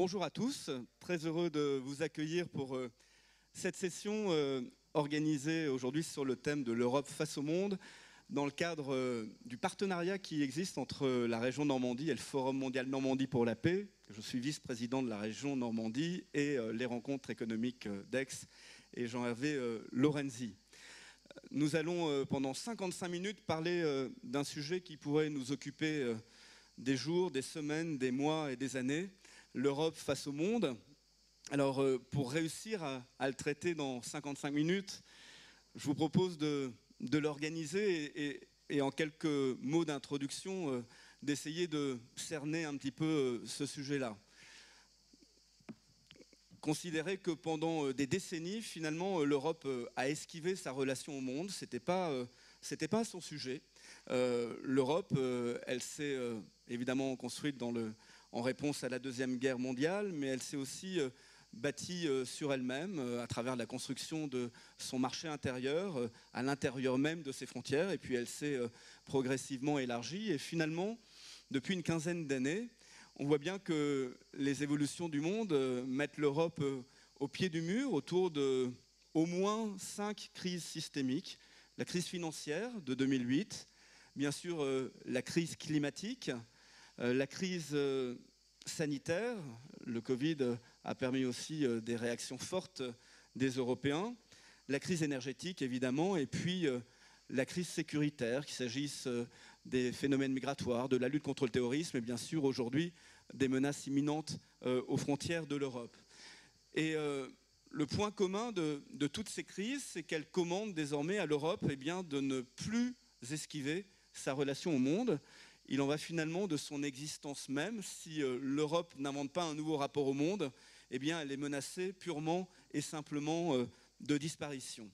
Bonjour à tous, très heureux de vous accueillir pour cette session organisée aujourd'hui sur le thème de l'Europe face au monde, dans le cadre du partenariat qui existe entre la région Normandie et le Forum mondial Normandie pour la paix. Je suis vice-président de la région Normandie et les rencontres économiques d'Aix et Jean-Hervé Lorenzi. Nous allons pendant 55 minutes parler d'un sujet qui pourrait nous occuper des jours, des semaines, des mois et des années, l'Europe face au monde. Alors pour réussir à le traiter dans 55 minutes, je vous propose de l'organiser et en quelques mots d'introduction, d'essayer de cerner un petit peu ce sujet-là. Considérer que pendant des décennies, finalement, l'Europe a esquivé sa relation au monde, c'était pas son sujet. L'Europe, elle s'est évidemment construite en réponse à la Deuxième Guerre mondiale, mais elle s'est aussi bâtie sur elle-même à travers la construction de son marché intérieur, à l'intérieur même de ses frontières, et puis elle s'est progressivement élargie. Et finalement, depuis une quinzaine d'années, on voit bien que les évolutions du monde mettent l'Europe au pied du mur autour de au moins 5 crises systémiques. La crise financière de 2008, bien sûr la crise climatique, la crise sanitaire, le Covid a permis aussi des réactions fortes des Européens, la crise énergétique évidemment, et puis la crise sécuritaire, qu'il s'agisse des phénomènes migratoires, de la lutte contre le terrorisme et bien sûr aujourd'hui des menaces imminentes aux frontières de l'Europe. Et le point commun de toutes ces crises, c'est qu'elles commandent désormais à l'Europe de ne plus esquiver sa relation au monde. Il en va finalement de son existence même. Si l'Europe n'invente pas un nouveau rapport au monde, elle est menacée purement et simplement de disparition.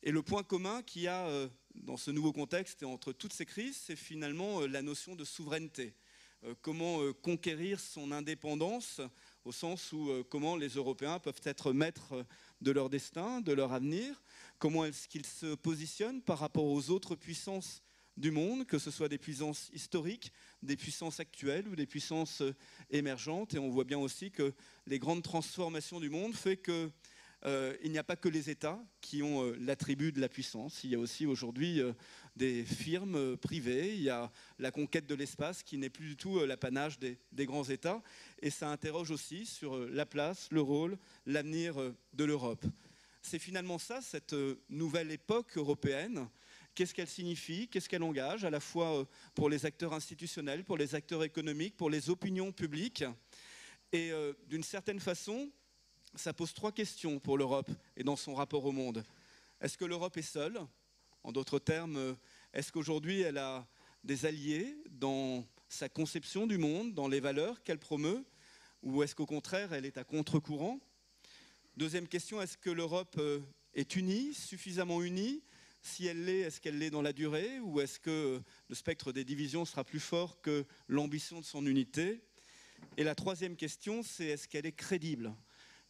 Et le point commun qu'il y a dans ce nouveau contexte et entre toutes ces crises, c'est finalement la notion de souveraineté. Comment conquérir son indépendance, au sens où comment les Européens peuvent être maîtres de leur destin, de leur avenir, comment est-ce qu'ils se positionnent par rapport aux autres puissances du monde, que ce soit des puissances historiques, des puissances actuelles ou des puissances émergentes. Et on voit bien aussi que les grandes transformations du monde font que il n'y a pas que les États qui ont l'attribut de la puissance. Il y a aussi aujourd'hui des firmes privées. Il y a la conquête de l'espace qui n'est plus du tout l'apanage des grands États. Et ça interroge aussi sur la place, le rôle, l'avenir de l'Europe. C'est finalement ça, cette nouvelle époque européenne. Qu'est-ce qu'elle signifie? Qu'est-ce qu'elle engage? À la fois pour les acteurs institutionnels, pour les acteurs économiques, pour les opinions publiques. Et d'une certaine façon, ça pose 3 questions pour l'Europe et dans son rapport au monde. Est-ce que l'Europe est seule? En d'autres termes, est-ce qu'aujourd'hui elle a des alliés dans sa conception du monde, dans les valeurs qu'elle promeut? Ou est-ce qu'au contraire elle est à contre-courant? Deuxième question, est-ce que l'Europe est unie, suffisamment unie? Si elle l'est, est-ce qu'elle l'est dans la durée? Ou est-ce que le spectre des divisions sera plus fort que l'ambition de son unité? Et la troisième question, c'est est-ce qu'elle est crédible?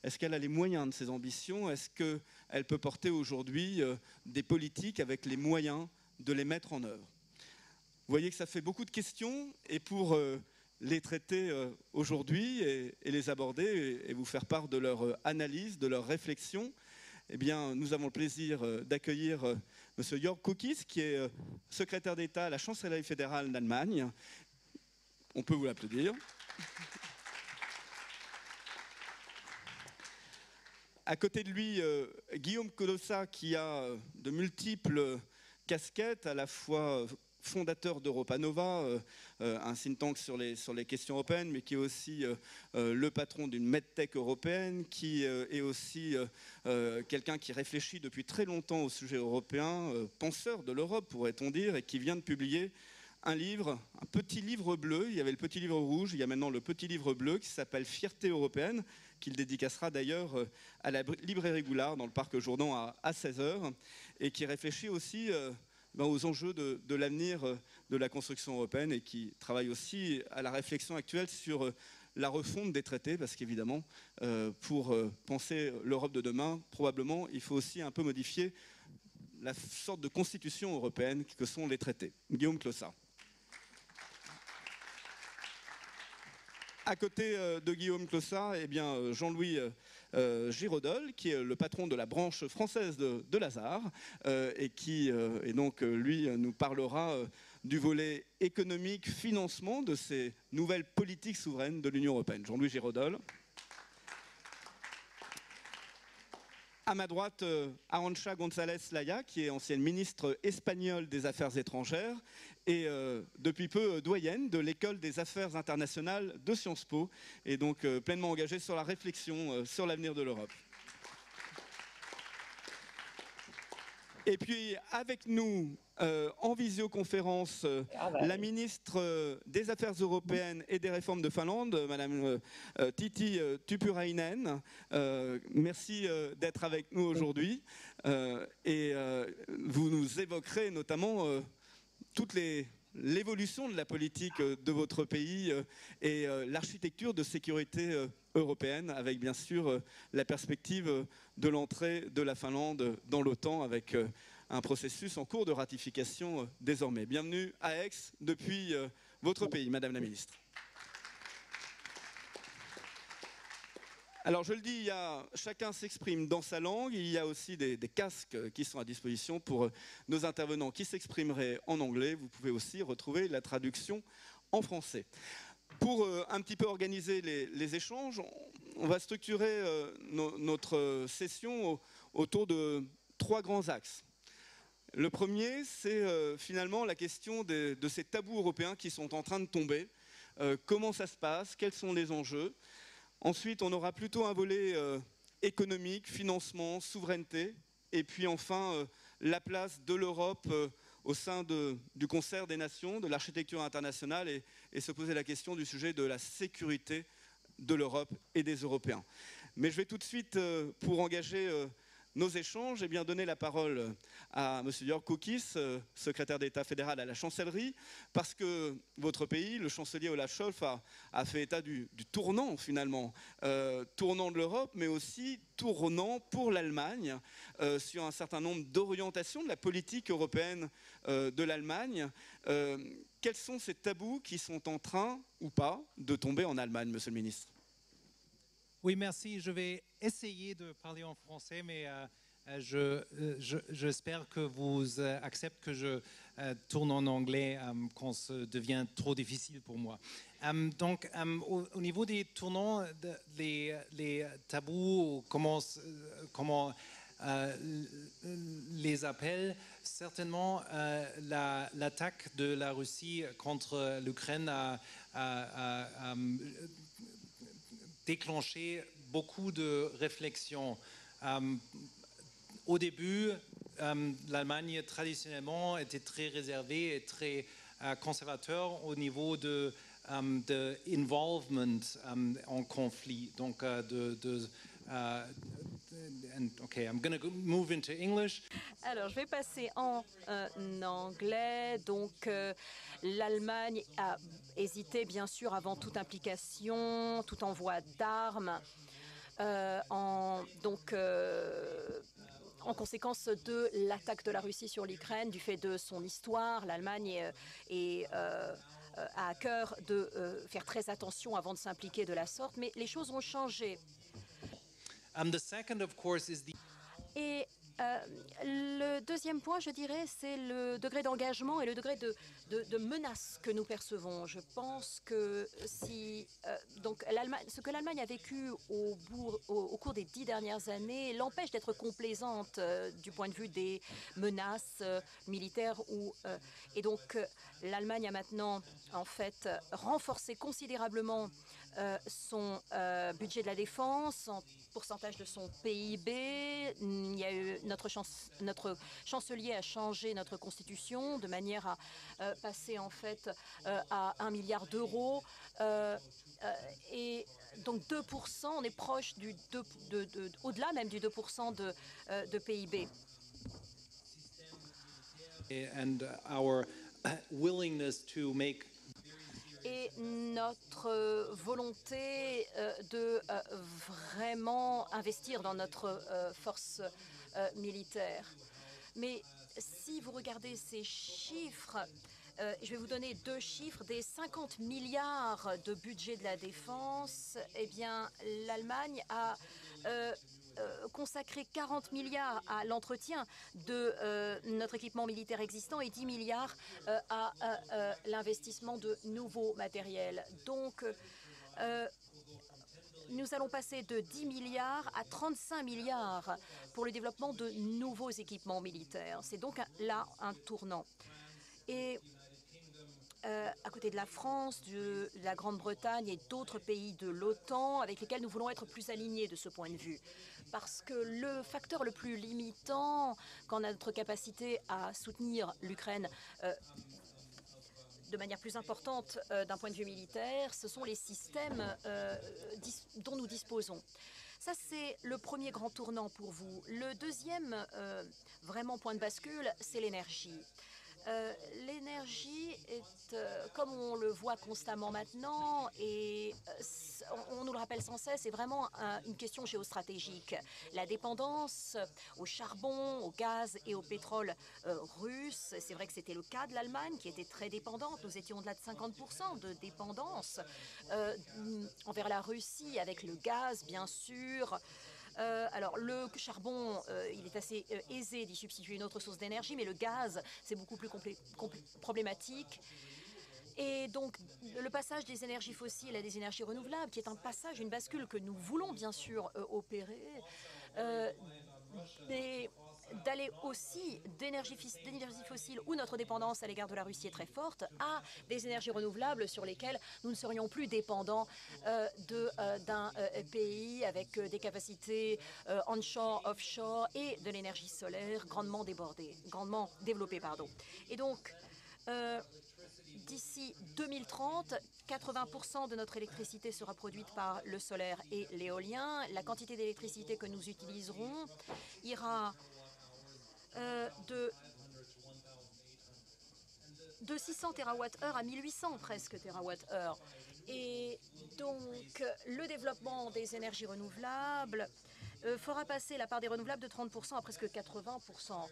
Est-ce qu'elle a les moyens de ses ambitions? Est-ce qu'elle peut porter aujourd'hui des politiques avec les moyens de les mettre en œuvre? Vous voyez que ça fait beaucoup de questions, et pour les traiter aujourd'hui et les aborder et vous faire part de leur analyse, de leur réflexion, nous avons le plaisir d'accueillir M. Jörg Kukies, qui est secrétaire d'État à la Chancellerie fédérale d'Allemagne. On peut vous l'applaudir. À côté de lui, Guillaume Colossa, qui a de multiples casquettes, à la fois fondateur d'Europa Nova, un think tank sur les questions européennes, mais qui est aussi le patron d'une medtech européenne, qui est aussi quelqu'un qui réfléchit depuis très longtemps au sujet européen, penseur de l'Europe, pourrait-on dire, et qui vient de publier un livre, un petit livre bleu. Il y avait le petit livre rouge, il y a maintenant le petit livre bleu qui s'appelle Fierté européenne, qu'il dédicacera d'ailleurs à la librairie Goulard dans le parc Jourdan à 16h, et qui réfléchit aussi aux enjeux de l'avenir de la construction européenne, et qui travaille aussi à la réflexion actuelle sur la refonte des traités, parce qu'évidemment, pour penser l'Europe de demain, probablement, il faut aussi un peu modifier la sorte de constitution européenne que sont les traités. Guillaume Clossa. À côté de Guillaume Clossat, eh bien, Jean-Louis Giraudol, qui est le patron de la branche française de Lazare, et qui, lui, nous parlera du volet économique, financement de ces nouvelles politiques souveraines de l'Union européenne. Jean-Louis Giraudol. À ma droite, Arantxa González Laya, qui est ancienne ministre espagnole des Affaires étrangères et depuis peu doyenne de l'École des Affaires internationales de Sciences Po, et donc pleinement engagée sur la réflexion sur l'avenir de l'Europe. Et puis avec nous, en visioconférence, la ministre des Affaires européennes et des réformes de Finlande, Madame Tytti Tuppurainen. Merci d'être avec nous aujourd'hui. Et vous nous évoquerez notamment toute l'évolution de la politique de votre pays et l'architecture de sécurité européenne, avec bien sûr la perspective de l'entrée de la Finlande dans l'OTAN, avec un processus en cours de ratification désormais. Bienvenue à Aix depuis votre pays, Madame la Ministre. Alors je le dis, chacun s'exprime dans sa langue. Il y a aussi des casques qui sont à disposition pour nos intervenants qui s'exprimeraient en anglais. Vous pouvez aussi retrouver la traduction en français. Pour un petit peu organiser les échanges, on va structurer notre session autour de 3 grands axes. Le premier, c'est finalement la question de ces tabous européens qui sont en train de tomber. Comment ça se passe? Quels sont les enjeux? Ensuite, on aura plutôt un volet économique, financement, souveraineté. Et puis enfin, la place de l'Europe au sein du concert des nations, de l'architecture internationale, et se poser la question du sujet de la sécurité de l'Europe et des Européens. Mais je vais tout de suite, pour engager nos échanges, eh bien, donner la parole à M. Jörg Kukis, secrétaire d'État fédéral à la chancellerie, parce que votre pays, le chancelier Olaf Scholz, a fait état du tournant finalement, tournant de l'Europe, mais aussi tournant pour l'Allemagne sur un certain nombre d'orientations de la politique européenne de l'Allemagne. Quels sont ces tabous qui sont en train, ou pas, de tomber en Allemagne, Monsieur le Ministre? Oui, merci. Je vais essayer de parler en français, mais j'espère que vous acceptez que je tourne en anglais quand ça devient trop difficile pour moi. Donc, au niveau des tournants, les tabous, comment les appels, certainement l'attaque de la Russie contre l'Ukraine a déclenché beaucoup de réflexions. Au début, l'Allemagne traditionnellement était très réservée et très conservateur au niveau de involvement en conflit. Donc, okay, I'm going to move into English. Alors, je vais passer en anglais. Donc, l'Allemagne a hésité, bien sûr, avant toute implication, tout envoi d'armes. En conséquence de l'attaque de la Russie sur l'Ukraine, du fait de son histoire, l'Allemagne a à cœur de faire très attention avant de s'impliquer de la sorte, mais les choses ont changé. The second, of course, is the... Et le deuxième point, je dirais, c'est le degré d'engagement et le degré de menace que nous percevons. Je pense que ce que l'Allemagne a vécu au cours des 10 dernières années l'empêche d'être complaisante du point de vue des menaces militaires. Et donc, l'Allemagne a maintenant, en fait, renforcé considérablement son budget de la défense en pourcentage de son PIB. Il y a eu, notre chancelier a changé notre constitution de manière à passer en fait à 1 milliard d'euros. Et donc 2%, on est proche du au-delà même du 2% de PIB. And our willingness to make et notre volonté de vraiment investir dans notre force militaire. Mais si vous regardez ces chiffres, je vais vous donner deux chiffres. Des 50 milliards de budget de la défense, eh bien, l'Allemagne a consacré 40 milliards à l'entretien de notre équipement militaire existant et 10 milliards à l'investissement de nouveaux matériels. Donc, nous allons passer de 10 milliards à 35 milliards pour le développement de nouveaux équipements militaires. C'est donc là un tournant. Et à côté de la France, de la Grande-Bretagne et d'autres pays de l'OTAN avec lesquels nous voulons être plus alignés de ce point de vue. Parce que le facteur le plus limitant quant à notre capacité à soutenir l'Ukraine de manière plus importante d'un point de vue militaire, ce sont les systèmes dont nous disposons. Ça, c'est le premier grand tournant pour vous. Le deuxième vraiment point de bascule, c'est l'énergie. L'énergie est, comme on le voit constamment maintenant, et on nous le rappelle sans cesse, c'est vraiment une question géostratégique. La dépendance au charbon, au gaz et au pétrole russe, c'est vrai que c'était le cas de l'Allemagne qui était très dépendante. Nous étions au-delà de 50% de dépendance envers la Russie avec le gaz, bien sûr. Alors, le charbon, il est assez aisé d'y substituer une autre source d'énergie, mais le gaz, c'est beaucoup plus problématique. Et donc, le passage des énergies fossiles à des énergies renouvelables, qui est un passage, une bascule que nous voulons bien sûr opérer, mais d'aller aussi d'énergie fossile où notre dépendance à l'égard de la Russie est très forte à des énergies renouvelables sur lesquelles nous ne serions plus dépendants d'un pays avec des capacités onshore, offshore et de l'énergie solaire grandement développée. Et donc, d'ici 2030, 80% de notre électricité sera produite par le solaire et l'éolien. La quantité d'électricité que nous utiliserons ira de 600 TWh à 1800 presque TWh. Et donc, le développement des énergies renouvelables fera passer la part des renouvelables de 30% à presque 80%.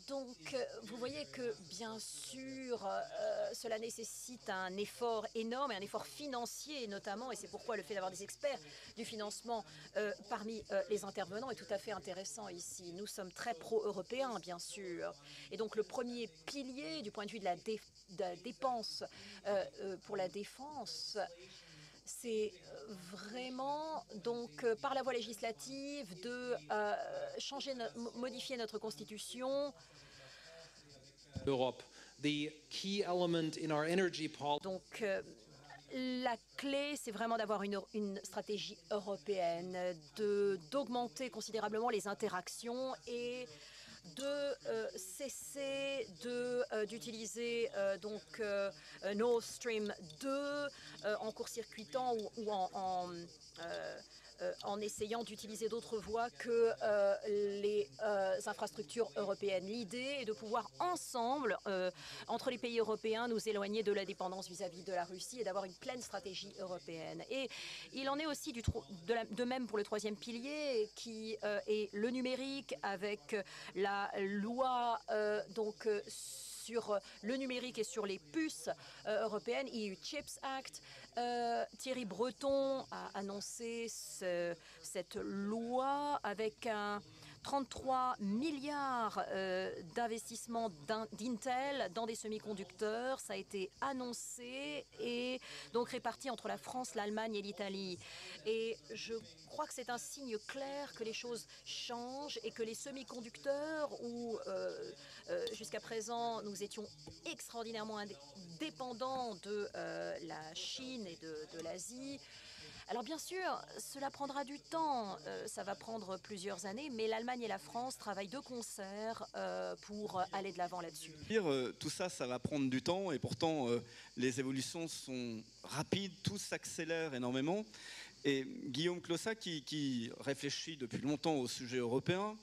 Donc, vous voyez que, bien sûr, cela nécessite un effort énorme et un effort financier notamment, et c'est pourquoi le fait d'avoir des experts du financement parmi les intervenants est tout à fait intéressant ici. Nous sommes très pro-européens, bien sûr. Et donc, le premier pilier du point de vue de la dépense pour la défense, c'est vraiment donc par la voie législative de modifier notre constitution. Europe. The key element in our energy policy. Donc la clé, c'est vraiment d'avoir une stratégie européenne, d'augmenter considérablement les interactions et de cesser d'utiliser Nord Stream 2 en court-circuitant ou en essayant d'utiliser d'autres voies que les infrastructures européennes. L'idée est de pouvoir ensemble, entre les pays européens, nous éloigner de la dépendance vis-à-vis de la Russie et d'avoir une pleine stratégie européenne. Et il en est aussi de même pour le troisième pilier, qui est le numérique, avec la loi sur le numérique et sur les puces européennes, EU Chips Act. Thierry Breton a annoncé cette loi avec un 33 milliards d'investissements d'Intel dans des semi-conducteurs. Ça a été annoncé et donc réparti entre la France, l'Allemagne et l'Italie. Et je crois que c'est un signe clair que les choses changent et que les semi-conducteurs, où jusqu'à présent nous étions extraordinairement dépendants de la Chine et de l'Asie. Alors bien sûr, cela prendra du temps, ça va prendre plusieurs années, mais l'Allemagne et la France travaillent de concert pour aller de l'avant là-dessus. Tout ça, ça va prendre du temps et pourtant les évolutions sont rapides, tout s'accélère énormément. Et Guillaume Clossat, qui réfléchit depuis longtemps au sujet européen,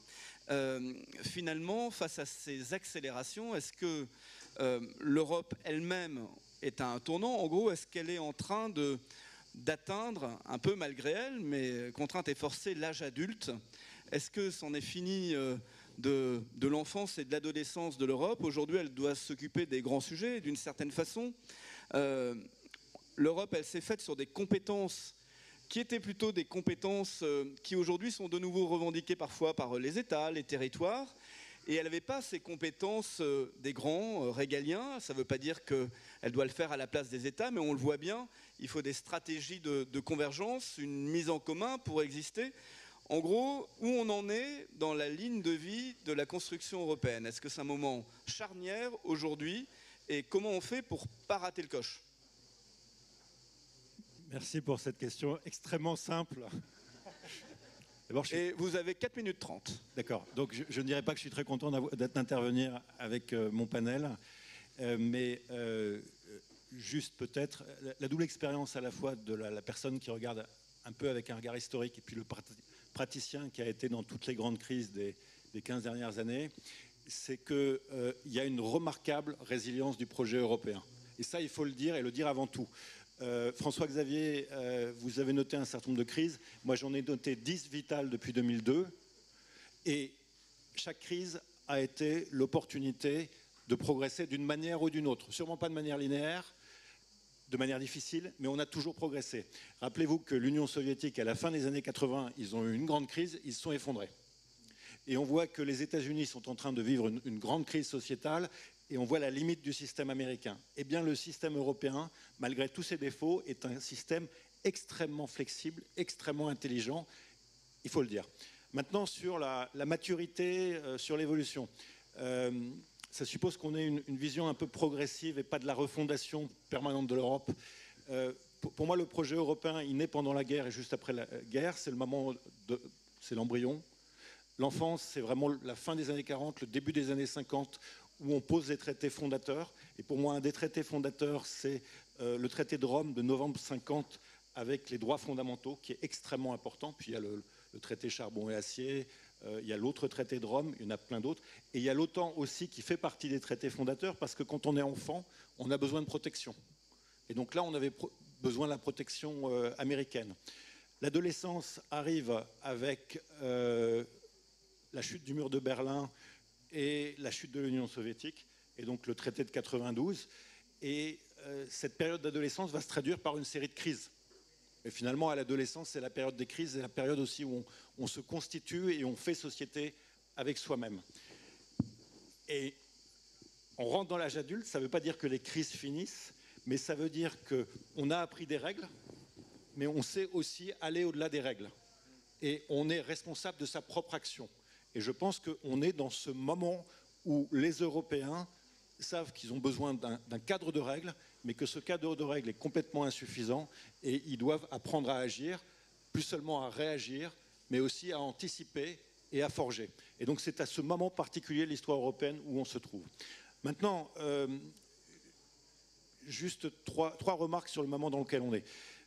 finalement, face à ces accélérations, est-ce que l'Europe elle-même est à un tournant? En gros, est-ce qu'elle est en train d'atteindre, un peu malgré elle, mais contrainte et forcée, l'âge adulte? Est-ce que c'en est fini de l'enfance et de l'adolescence de l'Europe. Aujourd'hui, elle doit s'occuper des grands sujets d'une certaine façon. L'Europe, elle s'est faite sur des compétences qui étaient plutôt des compétences qui aujourd'hui sont de nouveau revendiquées parfois par les États, les territoires. Et elle n'avait pas ces compétences des grands régaliens. Ça ne veut pas dire qu'elle doit le faire à la place des États, mais on le voit bien, il faut des stratégies de convergence, une mise en commun pour exister. En gros, où on en est dans la ligne de vie de la construction européenne? Est-ce que c'est un moment charnière aujourd'hui? Et comment on fait pour ne pas rater le coche? Merci pour cette question extrêmement simple. Et vous avez 4 minutes 30. D'accord. Donc je ne dirais pas que je suis très content d'intervenir avec mon panel, mais juste peut-être la double expérience à la fois de la personne qui regarde un peu avec un regard historique et puis le praticien qui a été dans toutes les grandes crises des 15 dernières années, c'est qu'il y a une remarquable résilience du projet européen. Et ça, il faut le dire et le dire avant tout. François-Xavier, vous avez noté un certain nombre de crises. Moi, j'en ai noté 10 vitales depuis 2002. Et chaque crise a été l'opportunité de progresser d'une manière ou d'une autre. Sûrement pas de manière linéaire, de manière difficile, mais on a toujours progressé. Rappelez-vous que l'Union soviétique, à la fin des années 80, ils ont eu une grande crise, ils se sont effondrés. Et on voit que les États-Unis sont en train de vivre une grande crise sociétale, et on voit la limite du système américain. Eh bien, le système européen, malgré tous ses défauts, est un système extrêmement flexible, extrêmement intelligent, il faut le dire. Maintenant, sur la maturité, sur l'évolution, ça suppose qu'on ait une vision un peu progressive et pas de la refondation permanente de l'Europe. Pour moi, le projet européen, il naît pendant la guerre et juste après la guerre. C'est le moment, c'est l'embryon. L'enfance, c'est vraiment la fin des années 40, le début des années 50, où on pose les traités fondateurs. Et pour moi, un des traités fondateurs, c'est le traité de Rome de novembre 50 avec les droits fondamentaux, qui est extrêmement important. Puis il y a le traité charbon et acier, il y a l'autre traité de Rome, il y en a plein d'autres. Et il y a l'OTAN aussi qui fait partie des traités fondateurs, parce que quand on est enfant, on a besoin de protection. Et donc là, on avait besoin de la protection américaine. L'adolescence arrive avec la chute du mur de Berlin et la chute de l'Union soviétique, et donc le traité de 92. Et cette période d'adolescence va se traduire par une série de crises. Et finalement, à l'adolescence, c'est la période des crises, c'est la période aussi où on se constitue et on fait société avec soi-même. Et on rentre dans l'âge adulte, ça ne veut pas dire que les crises finissent, mais ça veut dire qu'on a appris des règles, mais on sait aussi aller au-delà des règles. Et on est responsable de sa propre action. Et je pense qu'on est dans ce moment où les Européens savent qu'ils ont besoin d'un cadre de règles, mais que ce cadre de règles est complètement insuffisant et ils doivent apprendre à agir, plus seulement à réagir, mais aussi à anticiper et à forger. Et donc c'est à ce moment particulier de l'histoire européenne où on se trouve. Maintenant, juste trois remarques sur le moment dans lequel on est.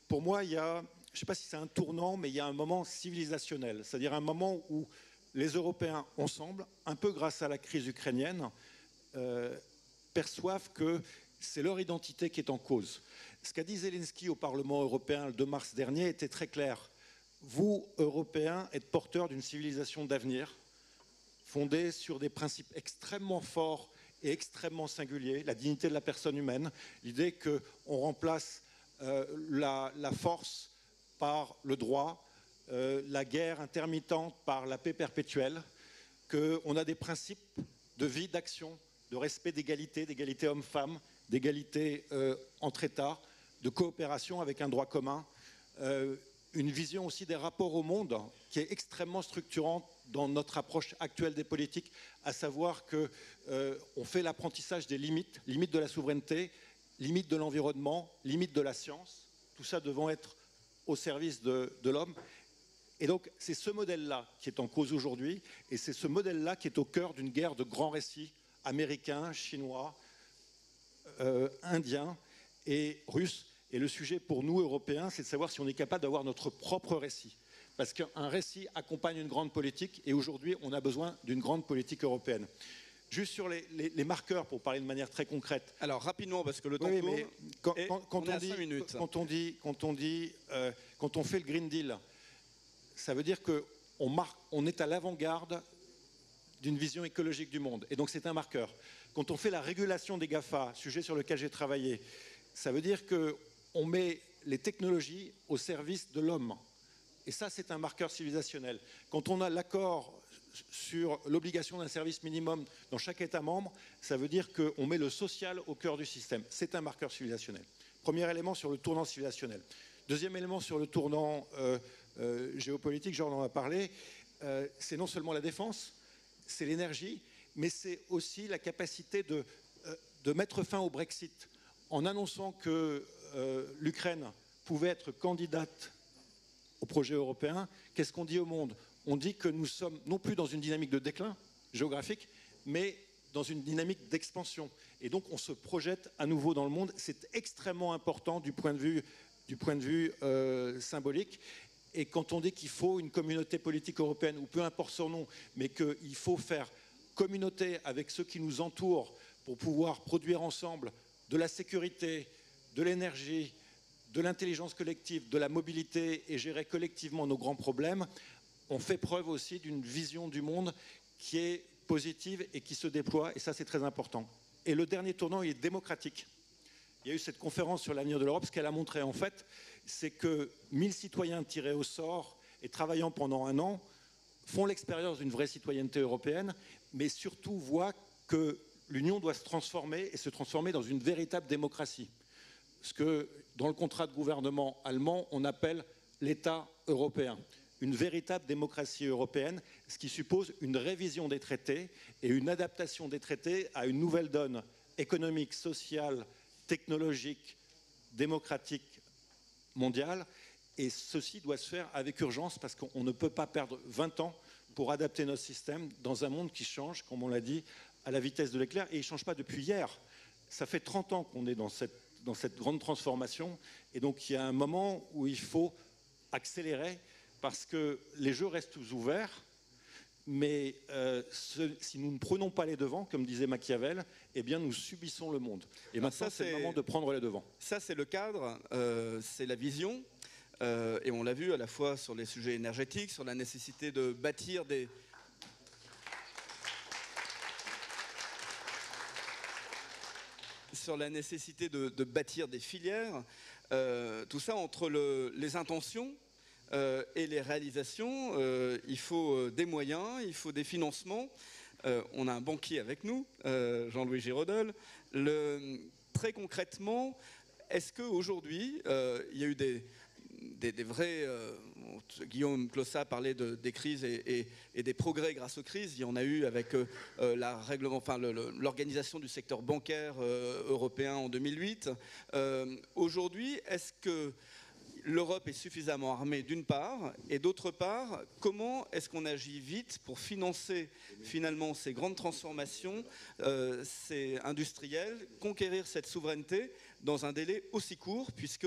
Pour moi, il y a, je ne sais pas si c'est un tournant, mais il y a un moment civilisationnel, c'est-à-dire un moment où les Européens, ensemble, un peu grâce à la crise ukrainienne, perçoivent que c'est leur identité qui est en cause. Ce qu'a dit Zelensky au Parlement européen le 2 mars dernier était très clair. Vous, Européens, êtes porteurs d'une civilisation d'avenir, fondée sur des principes extrêmement forts et extrêmement singuliers, la dignité de la personne humaine, l'idée qu'on remplace la force par le droit, la guerre intermittente par la paix perpétuelle, qu'on a des principes de vie, d'action, de respect d'égalité homme-femme, d'égalité entre États, de coopération avec un droit commun, une vision aussi des rapports au monde qui est extrêmement structurante dans notre approche actuelle des politiques, à savoir qu'on fait l'apprentissage des limites de la souveraineté, limites de l'environnement, limites de la science, tout ça devant être au service de l'homme. Et donc, c'est ce modèle-là qui est en cause aujourd'hui, et c'est ce modèle-là qui est au cœur d'une guerre de grands récits américains, chinois, indiens et russes. Et le sujet pour nous, Européens, c'est de savoir si on est capable d'avoir notre propre récit. Parce qu'un récit accompagne une grande politique, et aujourd'hui, on a besoin d'une grande politique européenne. Juste sur les marqueurs, pour parler de manière très concrète. Alors, rapidement, parce que le temps oui, tourne, mais quand on fait le Green Deal, ça veut dire qu'on est à l'avant-garde d'une vision écologique du monde. Et donc c'est un marqueur. Quand on fait la régulation des GAFA, sujet sur lequel j'ai travaillé, ça veut dire qu'on met les technologies au service de l'homme. Et ça, c'est un marqueur civilisationnel. Quand on a l'accord sur l'obligation d'un service minimum dans chaque État membre, ça veut dire qu'on met le social au cœur du système. C'est un marqueur civilisationnel. Premier élément sur le tournant civilisationnel. Deuxième élément sur le tournant géopolitique, Jean en a parlé, c'est non seulement la défense, c'est l'énergie, mais c'est aussi la capacité de mettre fin au Brexit en annonçant que l'Ukraine pouvait être candidate au projet européen. Qu'est-ce qu'on dit au monde? On dit que nous sommes non plus dans une dynamique de déclin géographique, mais dans une dynamique d'expansion. Et donc on se projette à nouveau dans le monde. C'est extrêmement important du point de vue symbolique. Et quand on dit qu'il faut une communauté politique européenne, ou peu importe son nom, mais qu'il faut faire communauté avec ceux qui nous entourent pour pouvoir produire ensemble de la sécurité, de l'énergie, de l'intelligence collective, de la mobilité et gérer collectivement nos grands problèmes, on fait preuve aussi d'une vision du monde qui est positive et qui se déploie, et ça c'est très important. Et le dernier tournant, il est démocratique. Il y a eu cette conférence sur l'avenir de l'Europe. Ce qu'elle a montré en fait, c'est que 1000 citoyens tirés au sort et travaillant pendant un an font l'expérience d'une vraie citoyenneté européenne, mais surtout voient que l'Union doit se transformer et se transformer dans une véritable démocratie. Ce que dans le contrat de gouvernement allemand, on appelle l'État européen. Une véritable démocratie européenne, ce qui suppose une révision des traités et une adaptation des traités à une nouvelle donne économique, sociale, technologique, démocratique, mondiale. Et ceci doit se faire avec urgence parce qu'on ne peut pas perdre 20 ans pour adapter notre système dans un monde qui change, comme on l'a dit, à la vitesse de l'éclair. Et il ne change pas depuis hier. Ça fait 30 ans qu'on est dans cette grande transformation. Et donc il y a un moment où il faut accélérer parce que les jeux restent ouverts. Mais si nous ne prenons pas les devants, comme disait Machiavel, eh bien nous subissons le monde. Et maintenant, c'est le moment de prendre les devants. Ça, c'est le cadre, c'est la vision. Et on l'a vu à la fois sur les sujets énergétiques, sur la nécessité de bâtir des... sur la nécessité de bâtir des filières. Tout ça entre les intentions et les réalisations, il faut des moyens, il faut des financements. On a un banquier avec nous, Jean-Louis Giraudeul. Très concrètement, est-ce qu'aujourd'hui, il y a eu des vrais... Guillaume Clossat parlait des crises et des progrès grâce aux crises. Il y en a eu avec l'organisation du secteur bancaire européen en 2008. Aujourd'hui, est-ce que l'Europe est suffisamment armée d'une part, et d'autre part, comment est-ce qu'on agit vite pour financer finalement ces grandes transformations, ces industriels, conquérir cette souveraineté dans un délai aussi court, puisque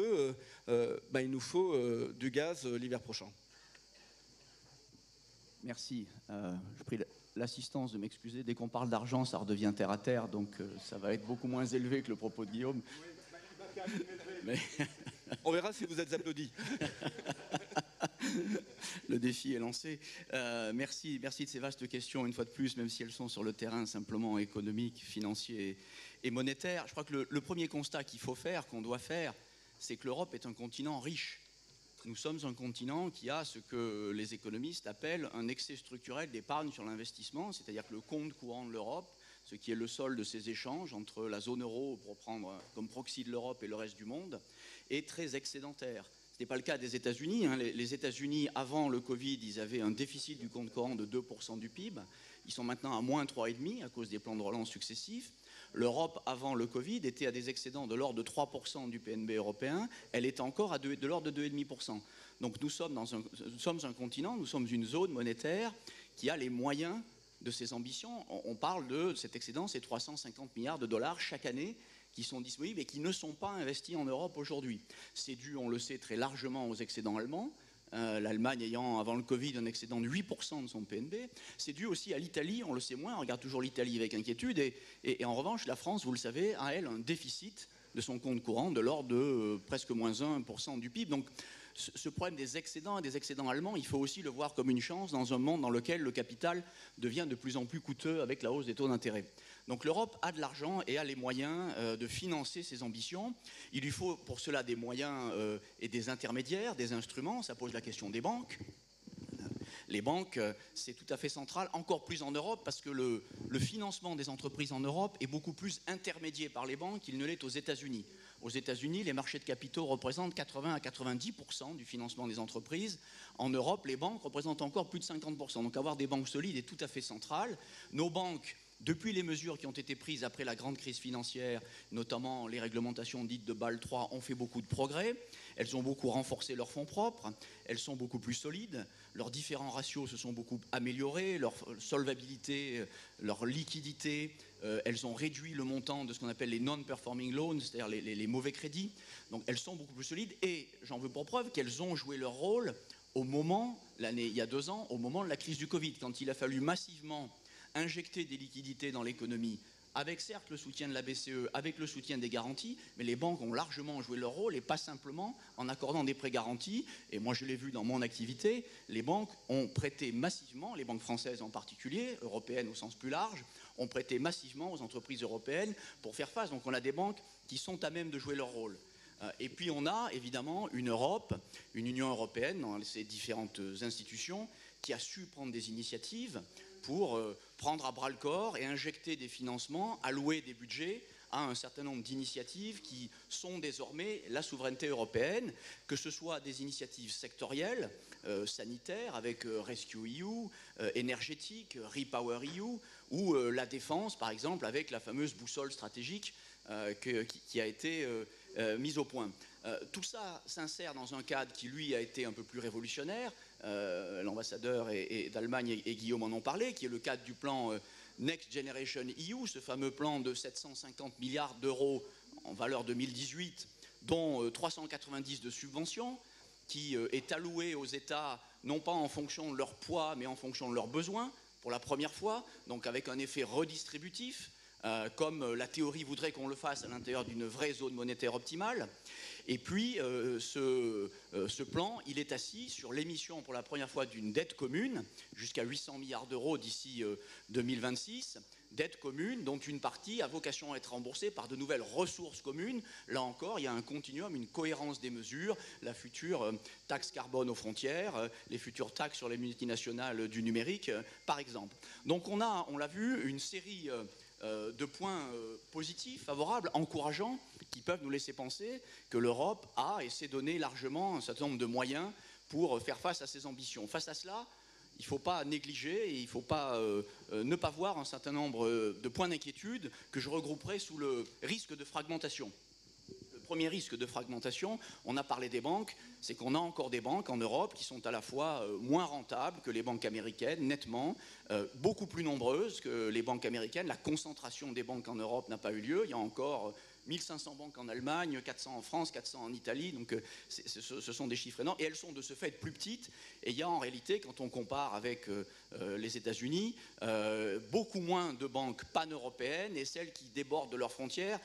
il nous faut du gaz l'hiver prochain. Merci. Je prie l'assistance de m'excuser. Dès qu'on parle d'argent, ça redevient terre à terre, donc ça va être beaucoup moins élevé que le propos de Guillaume. Mais... On verra si vous êtes applaudi. Le défi est lancé. Merci de ces vastes questions, une fois de plus, même si elles sont sur le terrain simplement économique, financier et monétaire. Je crois que le premier constat qu'il faut faire, qu'on doit faire, c'est que l'Europe est un continent riche. Nous sommes un continent qui a ce que les économistes appellent un excès structurel d'épargne sur l'investissement, c'est-à-dire que le compte courant de l'Europe, ce qui est le solde de ces échanges entre la zone euro, pour prendre comme proxy de l'Europe, et le reste du monde, est très excédentaire. Ce n'est pas le cas des États-Unis. Les États-Unis, avant le Covid, ils avaient un déficit du compte courant de 2% du PIB. Ils sont maintenant à moins 3,5% à cause des plans de relance successifs. L'Europe, avant le Covid, était à des excédents de l'ordre de 3% du PNB européen. Elle est encore de l'ordre de 2,5%. Donc nous sommes un continent, nous sommes une zone monétaire qui a les moyens de ses ambitions. On parle de cet excédent, c'est 350 milliards de dollars chaque année qui sont disponibles et qui ne sont pas investis en Europe aujourd'hui. C'est dû, on le sait, très largement aux excédents allemands. L'Allemagne ayant, avant le Covid, un excédent de 8% de son PNB. C'est dû aussi à l'Italie, on le sait moins, on regarde toujours l'Italie avec inquiétude. Et en revanche, la France, vous le savez, a, elle, un déficit de son compte courant de l'ordre de presque moins 1% du PIB. Donc ce problème des excédents et des excédents allemands, il faut aussi le voir comme une chance dans un monde dans lequel le capital devient de plus en plus coûteux avec la hausse des taux d'intérêt. Donc l'Europe a de l'argent et a les moyens de financer ses ambitions. Il lui faut pour cela des moyens et des intermédiaires, des instruments. Ça pose la question des banques. Les banques, c'est tout à fait central, encore plus en Europe, parce que le financement des entreprises en Europe est beaucoup plus intermédié par les banques qu'il ne l'est aux États-Unis. Aux États-Unis, les marchés de capitaux représentent 80 à 90% du financement des entreprises. En Europe, les banques représentent encore plus de 50%. Donc avoir des banques solides est tout à fait central. Nos banques, depuis les mesures qui ont été prises après la grande crise financière, notamment les réglementations dites de Bâle III, ont fait beaucoup de progrès. Elles ont beaucoup renforcé leurs fonds propres, elles sont beaucoup plus solides, leurs différents ratios se sont beaucoup améliorés, leur solvabilité, leur liquidité, elles ont réduit le montant de ce qu'on appelle les non-performing loans, c'est-à-dire les mauvais crédits. Donc elles sont beaucoup plus solides et j'en veux pour preuve qu'elles ont joué leur rôle au moment, il y a 2 ans, au moment de la crise du Covid, quand il a fallu massivement injecter des liquidités dans l'économie, avec certes le soutien de la BCE, avec le soutien des garanties, mais les banques ont largement joué leur rôle et pas simplement en accordant des prêts garantis. Et moi je l'ai vu dans mon activité, les banques ont prêté massivement, les banques françaises en particulier, européennes au sens plus large, ont prêté massivement aux entreprises européennes pour faire face. Donc on a des banques qui sont à même de jouer leur rôle. Et puis on a évidemment une Europe, une Union européenne dans ses différentes institutions qui a su prendre des initiatives pour prendre à bras le corps et injecter des financements, allouer des budgets à un certain nombre d'initiatives qui sont désormais la souveraineté européenne, que ce soit des initiatives sectorielles, sanitaires, avec RescueEU, énergétique, RePowerEU, ou la défense, par exemple, avec la fameuse boussole stratégique qui a été mise au point. Tout ça s'insère dans un cadre qui, lui, a été un peu plus révolutionnaire. L'ambassadeur d'Allemagne et Guillaume en ont parlé, qui est le cadre du plan Next Generation EU, ce fameux plan de 750 milliards d'euros en valeur 2018, dont 390 de subventions, qui est alloué aux États, non pas en fonction de leur poids, mais en fonction de leurs besoins, pour la première fois, donc avec un effet redistributif, comme la théorie voudrait qu'on le fasse à l'intérieur d'une vraie zone monétaire optimale. Et puis, ce plan, il est assis sur l'émission pour la première fois d'une dette commune, jusqu'à 800 milliards d'euros d'ici 2026, dette commune dont une partie a vocation à être remboursée par de nouvelles ressources communes. Là encore, il y a un continuum, une cohérence des mesures, la future taxe carbone aux frontières, les futures taxes sur les multinationales du numérique, par exemple. Donc on l'a vu, une série de points positifs, favorables, encourageants, qui peuvent nous laisser penser que l'Europe a et s'est donné largement un certain nombre de moyens pour faire face à ses ambitions. Face à cela, il ne faut pas négliger et il ne faut pas ne pas voir un certain nombre de points d'inquiétude que je regrouperai sous le risque de fragmentation. Le premier risque de fragmentation, on a parlé des banques, c'est qu'on a encore des banques en Europe qui sont à la fois moins rentables que les banques américaines, nettement, beaucoup plus nombreuses que les banques américaines. La concentration des banques en Europe n'a pas eu lieu. Il y a encore 1500 banques en Allemagne, 400 en France, 400 en Italie, donc ce sont des chiffres énormes, et elles sont de ce fait plus petites, et il y a en réalité, quand on compare avec les États-Unis, beaucoup moins de banques pan-européennes, et celles qui débordent de leurs frontières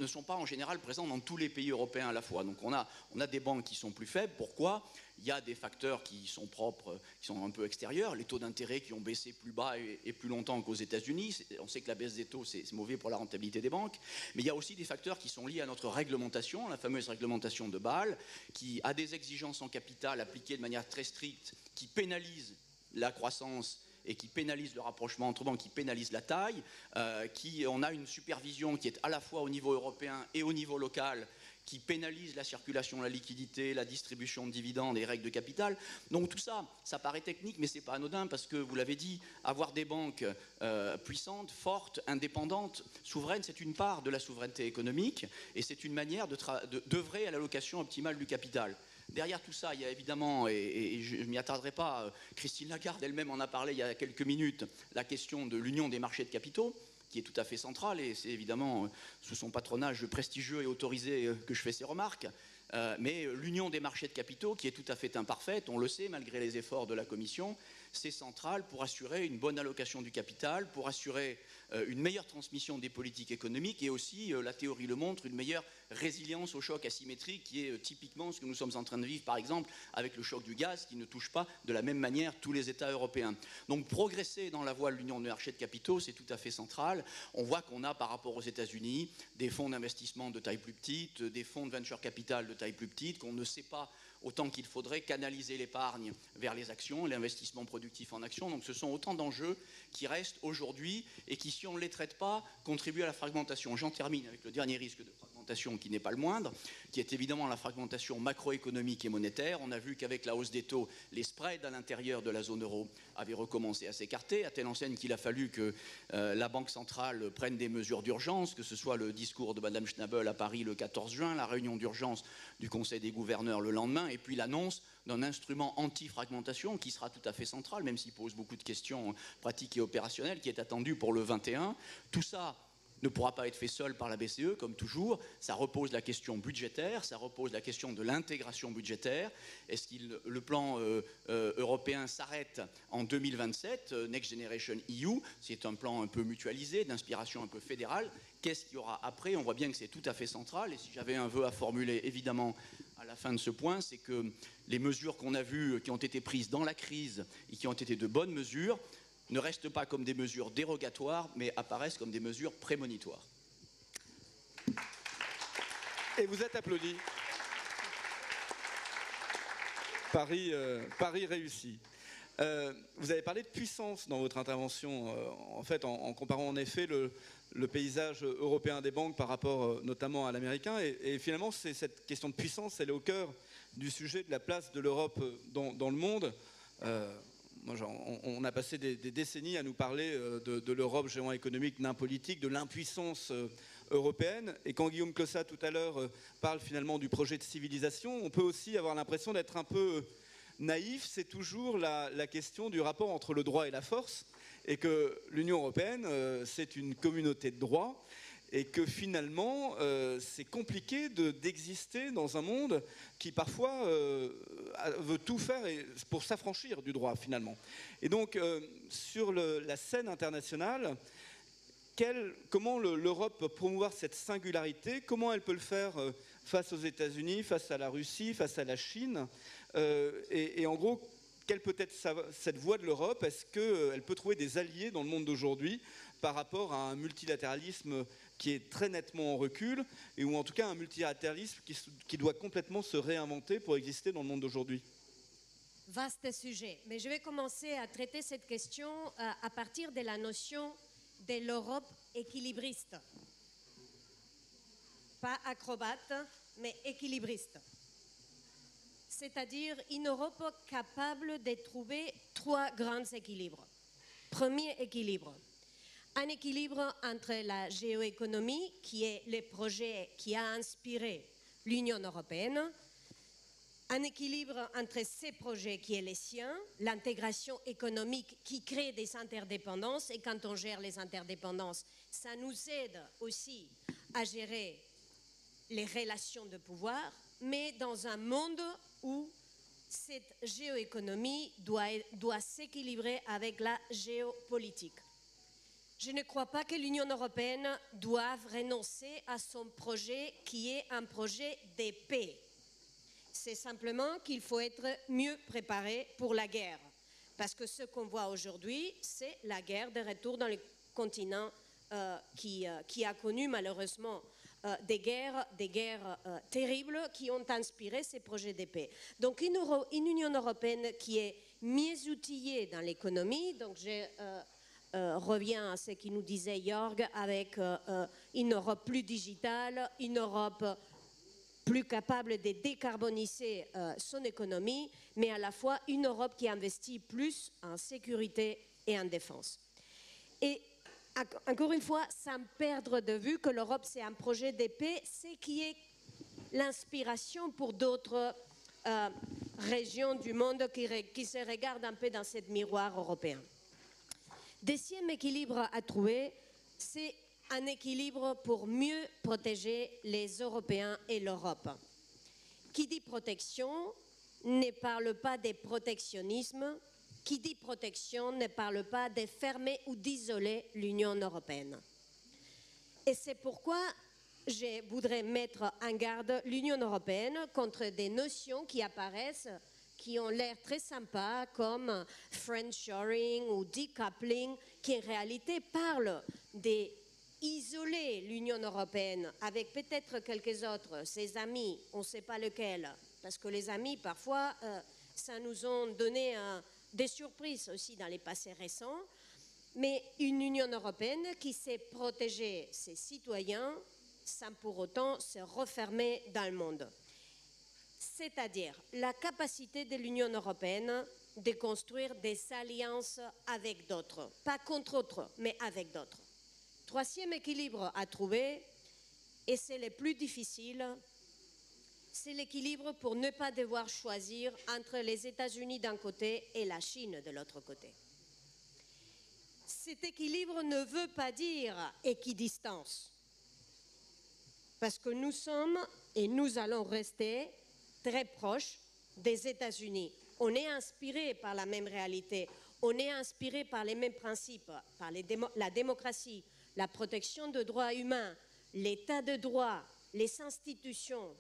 ne sont pas en général présentes dans tous les pays européens à la fois. Donc on a des banques qui sont plus faibles. Pourquoi ? Il y a des facteurs qui sont propres, qui sont un peu extérieurs, les taux d'intérêt qui ont baissé plus bas et plus longtemps qu'aux États-Unis. On sait que la baisse des taux, c'est mauvais pour la rentabilité des banques, mais il y a aussi des facteurs qui sont liés à notre réglementation, la fameuse réglementation de Bâle, qui a des exigences en capital appliquées de manière très stricte, qui pénalisent la croissance et qui pénalise le rapprochement entre banques, qui pénalise la taille, on a une supervision qui est à la fois au niveau européen et au niveau local, qui pénalise la circulation, la liquidité, la distribution de dividendes et règles de capital. Donc tout ça, ça paraît technique, mais c'est pas anodin parce que, vous l'avez dit, avoir des banques puissantes, fortes, indépendantes, souveraines, c'est une part de la souveraineté économique et c'est une manière d'œuvrer à l'allocation optimale du capital. Derrière tout ça, il y a évidemment, et je ne m'y attarderai pas, Christine Lagarde elle-même en a parlé il y a quelques minutes, la question de l'union des marchés de capitaux, qui est tout à fait centrale, et c'est évidemment sous son patronage prestigieux et autorisé que je fais ces remarques, mais l'union des marchés de capitaux, qui est tout à fait imparfaite, on le sait, malgré les efforts de la Commission, c'est central pour assurer une bonne allocation du capital, pour assurer une meilleure transmission des politiques économiques et aussi, la théorie le montre, une meilleure résilience au choc asymétrique qui est typiquement ce que nous sommes en train de vivre par exemple avec le choc du gaz qui ne touche pas de la même manière tous les États européens. Donc progresser dans la voie de l'union de marché de capitaux, c'est tout à fait central. On voit qu'on a par rapport aux États-Unis des fonds d'investissement de taille plus petite, des fonds de venture capital de taille plus petite, qu'on ne sait pas autant qu'il faudrait canaliser l'épargne vers les actions, l'investissement productif en actions. Donc ce sont autant d'enjeux qui restent aujourd'hui et qui, si on ne les traite pas, contribuent à la fragmentation. J'en termine avec le dernier risque de fragmentation qui n'est pas le moindre, qui est évidemment la fragmentation macroéconomique et monétaire. On a vu qu'avec la hausse des taux, les spreads à l'intérieur de la zone euro avaient recommencé à s'écarter, à telle enseigne qu'il a fallu que la Banque centrale prenne des mesures d'urgence, que ce soit le discours de Mme Schnabel à Paris le 14 juin, la réunion d'urgence du Conseil des gouverneurs le lendemain, et puis l'annonce d'un instrument anti-fragmentation qui sera tout à fait central, même s'il pose beaucoup de questions pratiques et opérationnelles, qui est attendu pour le 21. Tout ça ne pourra pas être fait seul par la BCE, comme toujours. Ça repose la question budgétaire, ça repose la question de l'intégration budgétaire. Est-ce que le plan européen s'arrête en 2027, Next Generation EU? C'est un plan un peu mutualisé, d'inspiration un peu fédérale. Qu'est-ce qu'il y aura après? On voit bien que c'est tout à fait central. Et si j'avais un vœu à formuler, évidemment, à la fin de ce point, c'est que les mesures qu'on a vues, qui ont été prises dans la crise et qui ont été de bonnes mesures, ne restent pas comme des mesures dérogatoires, mais apparaissent comme des mesures prémonitoires. Et vous êtes applaudi. Paris réussi. Vous avez parlé de puissance dans votre intervention, en fait, en comparant en effet le paysage européen des banques par rapport notamment à l'américain. Et finalement, cette question de puissance, elle est au cœur du sujet de la place de l'Europe dans le monde. On a passé des décennies à nous parler de l'Europe géant économique, nain politique, de l'impuissance européenne. Et quand Guillaume Clossat tout à l'heure parle finalement du projet de civilisation, on peut aussi avoir l'impression d'être un peu naïf. C'est toujours la question du rapport entre le droit et la force, et que l'Union européenne, c'est une communauté de droit, et que finalement, c'est compliqué d'exister dans un monde qui parfois veut tout faire pour s'affranchir du droit finalement. Et donc, sur la scène internationale, comment l'Europe peut promouvoir cette singularité? Comment elle peut le faire face aux États-Unis, face à la Russie, face à la Chine? Et en gros, quelle peut être cette voie de l'Europe? Est-ce qu'elle peut trouver des alliés dans le monde d'aujourd'hui par rapport à un multilatéralisme qui est très nettement en recul, ou en tout cas un multilatéralisme qui doit complètement se réinventer pour exister dans le monde d'aujourd'hui? Vaste sujet, mais je vais commencer à traiter cette question à partir de la notion de l'Europe équilibriste. Pas acrobate, mais équilibriste. C'est-à-dire une Europe capable de trouver trois grands équilibres. Premier équilibre, un équilibre entre la géoéconomie, qui est le projet qui a inspiré l'Union européenne, un équilibre entre ces projets qui est les siens, l'intégration économique qui crée des interdépendances, et quand on gère les interdépendances, ça nous aide aussi à gérer les relations de pouvoir, mais dans un monde où cette géoéconomie doit s'équilibrer avec la géopolitique. Je ne crois pas que l'Union européenne doive renoncer à son projet qui est un projet de paix. C'est simplement qu'il faut être mieux préparé pour la guerre. Parce que ce qu'on voit aujourd'hui, c'est la guerre de retour dans le continent qui a connu malheureusement des guerres terribles qui ont inspiré ces projets de paix. Donc une Union européenne qui est mieux outillée dans l'économie, donc je reviens à ce qu'il nous disait Jörg, avec une Europe plus digitale, une Europe plus capable de décarboniser son économie, mais à la fois une Europe qui investit plus en sécurité et en défense. Et encore une fois, sans perdre de vue que l'Europe, c'est un projet de paix, c'est qui est l'inspiration pour d'autres régions du monde qui se regardent un peu dans ce miroir européen. Deuxième équilibre à trouver, c'est un équilibre pour mieux protéger les Européens et l'Europe. Qui dit protection ne parle pas de protectionnisme, Qui dit protection ne parle pas de fermer ou d'isoler l'Union européenne. Et c'est pourquoi je voudrais mettre en garde l'Union européenne contre des notions qui apparaissent, qui ont l'air très sympas, comme friendshoring ou decoupling, qui en réalité parlent d'isoler l'Union européenne avec peut-être quelques autres, ses amis, on ne sait pas lesquels, parce que les amis, parfois, ça nous a donné des surprises aussi dans les passés récents, mais une Union européenne qui sait protéger ses citoyens sans pour autant se refermer dans le monde. C'est-à-dire la capacité de l'Union européenne de construire des alliances avec d'autres, pas contre d'autres, mais avec d'autres. Troisième équilibre à trouver, et c'est le plus difficile, c'est l'équilibre pour ne pas devoir choisir entre les États-Unis d'un côté et la Chine de l'autre côté. Cet équilibre ne veut pas dire équidistance, parce que nous sommes et nous allons rester très proches des États-Unis. On est inspiré par la même réalité, on est inspiré par les mêmes principes, par la démocratie, la protection des droits humains, l'état de droit, les institutions.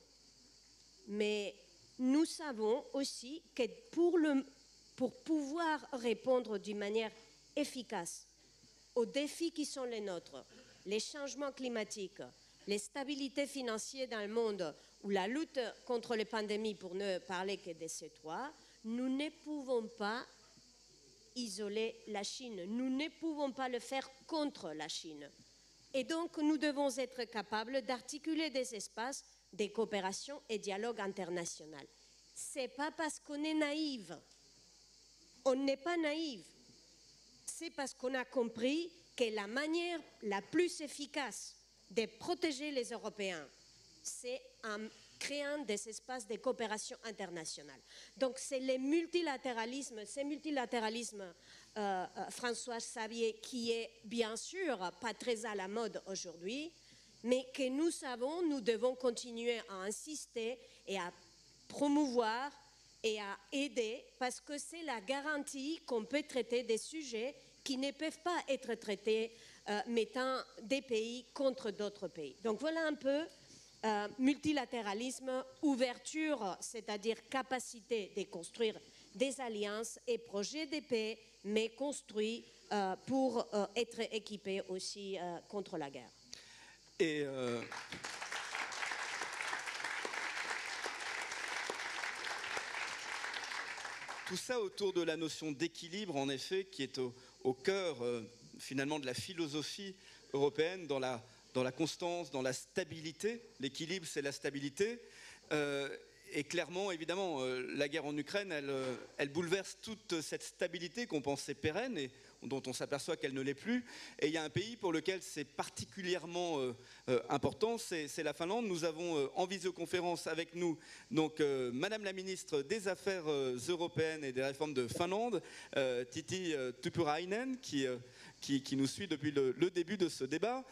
Mais nous savons aussi que pour pouvoir répondre d'une manière efficace aux défis qui sont les nôtres, les changements climatiques, les stabilités financières dans le monde ou la lutte contre les pandémies, pour ne parler que de ces trois, nous ne pouvons pas isoler la Chine. Nous ne pouvons pas le faire contre la Chine. Et donc, nous devons être capables d'articuler des espaces de coopération et dialogue international. Ce n'est pas parce qu'on est naïf. On n'est pas naïf. C'est parce qu'on a compris que la manière la plus efficace de protéger les Européens, c'est en créant des espaces de coopération internationale. Donc c'est le multilatéralisme, François Xavier, qui est bien sûr pas très à la mode aujourd'hui, mais que nous savons, nous devons continuer à insister et à promouvoir et à aider, parce que c'est la garantie qu'on peut traiter des sujets qui ne peuvent pas être traités mettant des pays contre d'autres pays. Donc voilà un peu multilatéralisme, ouverture, c'est-à-dire capacité de construire des alliances et projets de paix, mais construits pour être équipés aussi contre la guerre. Et tout ça autour de la notion d'équilibre, en effet, qui est au cœur finalement de la philosophie européenne, dans la constance, dans la stabilité. L'équilibre, c'est la stabilité. Et clairement, évidemment, la guerre en Ukraine, elle bouleverse toute cette stabilité qu'on pensait pérenne et dont on s'aperçoit qu'elle ne l'est plus. Et il y a un pays pour lequel c'est particulièrement important, c'est la Finlande. Nous avons en visioconférence avec nous donc Madame la ministre des Affaires européennes et des réformes de Finlande, Tytti Tuppurainen, qui nous suit depuis le début de ce débat.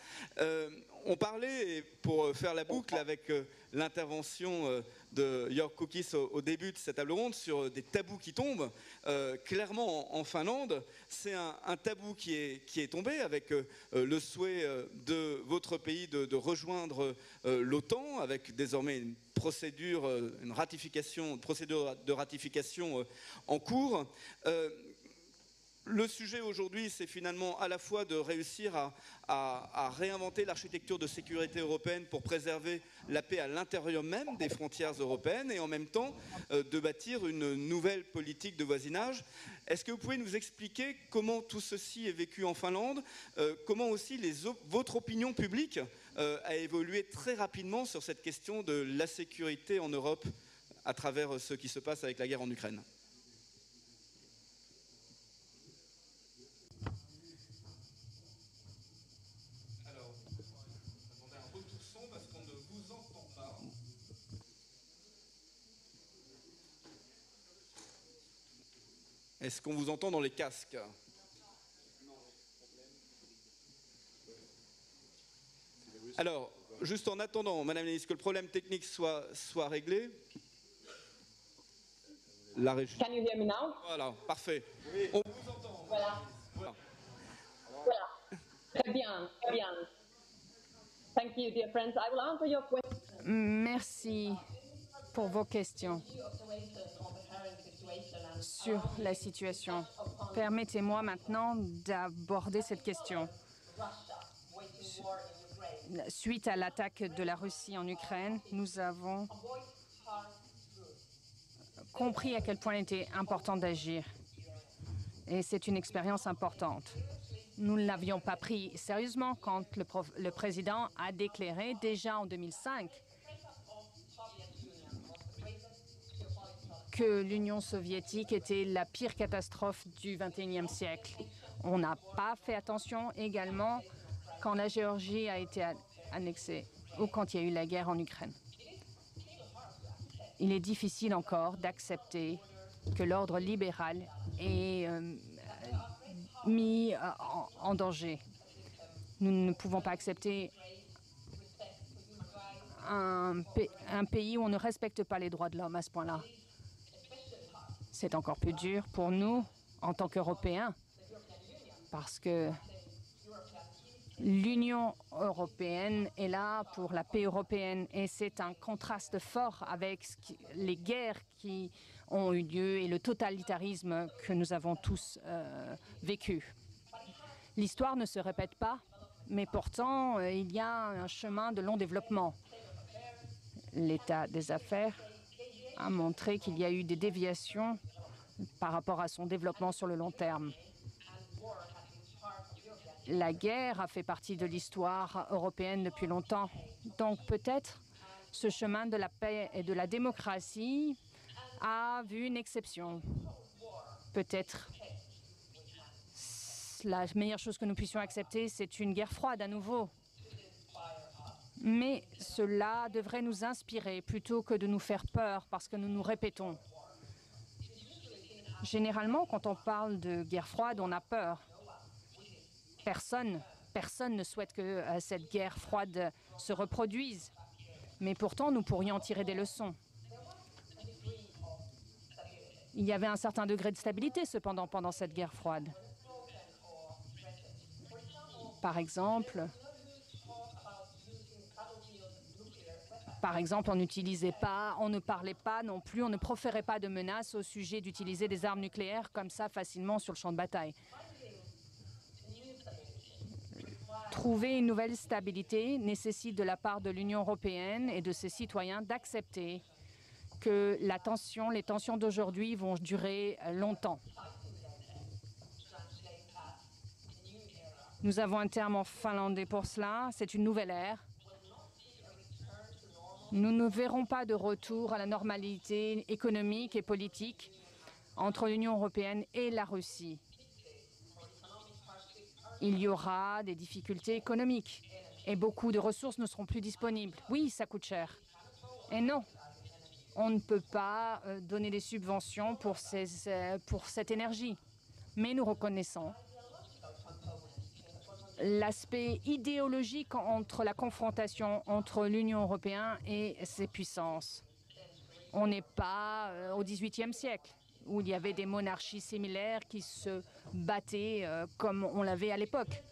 On parlait, pour faire la boucle avec l'intervention de Jörg Kukis au début de cette table ronde, sur des tabous qui tombent. Clairement, en Finlande, c'est un tabou qui est tombé avec le souhait de votre pays de rejoindre l'OTAN, avec désormais une procédure de ratification en cours. Le sujet aujourd'hui, c'est finalement à la fois de réussir à réinventer l'architecture de sécurité européenne pour préserver la paix à l'intérieur même des frontières européennes et en même temps de bâtir une nouvelle politique de voisinage. Est-ce que vous pouvez nous expliquer comment tout ceci est vécu en Finlande, comment aussi votre opinion publique a évolué très rapidement sur cette question de la sécurité en Europe à travers ce qui se passe avec la guerre en Ukraine ? Est-ce qu'on vous entend dans les casques? Alors, juste en attendant, Madame la Ministre, que le problème technique soit réglé. la région. Can you hear me now? Voilà, parfait. Oui. On vous entend. Voilà. Voilà. Voilà. Très bien, très bien. Thank you, dear friends. I will answer your question. Merci pour vos questions sur la situation. Permettez-moi maintenant d'aborder cette question. Suite à l'attaque de la Russie en Ukraine, nous avons compris à quel point il était important d'agir. Et c'est une expérience importante. Nous ne l'avions pas pris sérieusement quand le président a déclaré déjà en 2005 que l'Union soviétique était la pire catastrophe du XXIe siècle. On n'a pas fait attention également quand la Géorgie a été annexée ou quand il y a eu la guerre en Ukraine. Il est difficile encore d'accepter que l'ordre libéral est mis en danger. Nous ne pouvons pas accepter un pays où on ne respecte pas les droits de l'homme à ce point-là. C'est encore plus dur pour nous en tant qu'Européens parce que l'Union européenne est là pour la paix européenne et c'est un contraste fort avec les guerres qui ont eu lieu et le totalitarisme que nous avons tous vécu. L'histoire ne se répète pas, mais pourtant il y a un chemin de long développement. L'état des affaires a montré qu'il y a eu des déviations par rapport à son développement sur le long terme. La guerre a fait partie de l'histoire européenne depuis longtemps. Donc peut-être ce chemin de la paix et de la démocratie a vu une exception. Peut-être la meilleure chose que nous puissions accepter, c'est une guerre froide à nouveau. Mais cela devrait nous inspirer plutôt que de nous faire peur parce que nous nous répétons. Généralement, quand on parle de guerre froide, on a peur. Personne ne souhaite que cette guerre froide se reproduise. Mais pourtant, nous pourrions en tirer des leçons. Il y avait un certain degré de stabilité, cependant, pendant cette guerre froide. Par exemple, on n'utilisait pas, on ne parlait pas non plus, on ne proférait pas de menaces au sujet d'utiliser des armes nucléaires comme ça facilement sur le champ de bataille. Trouver une nouvelle stabilité nécessite de la part de l'Union européenne et de ses citoyens d'accepter que les tensions d'aujourd'hui vont durer longtemps. Nous avons un terme en finlandais pour cela, c'est une nouvelle ère. Nous ne verrons pas de retour à la normalité économique et politique entre l'Union européenne et la Russie. Il y aura des difficultés économiques et beaucoup de ressources ne seront plus disponibles. Oui, ça coûte cher. Et non, on ne peut pas donner des subventions pour cette énergie. Mais nous reconnaissons l'aspect idéologique entre la confrontation entre l'Union européenne et ses puissances. On n'est pas au XVIIIe siècle, où il y avait des monarchies similaires qui se battaient comme on l'avait à l'époque.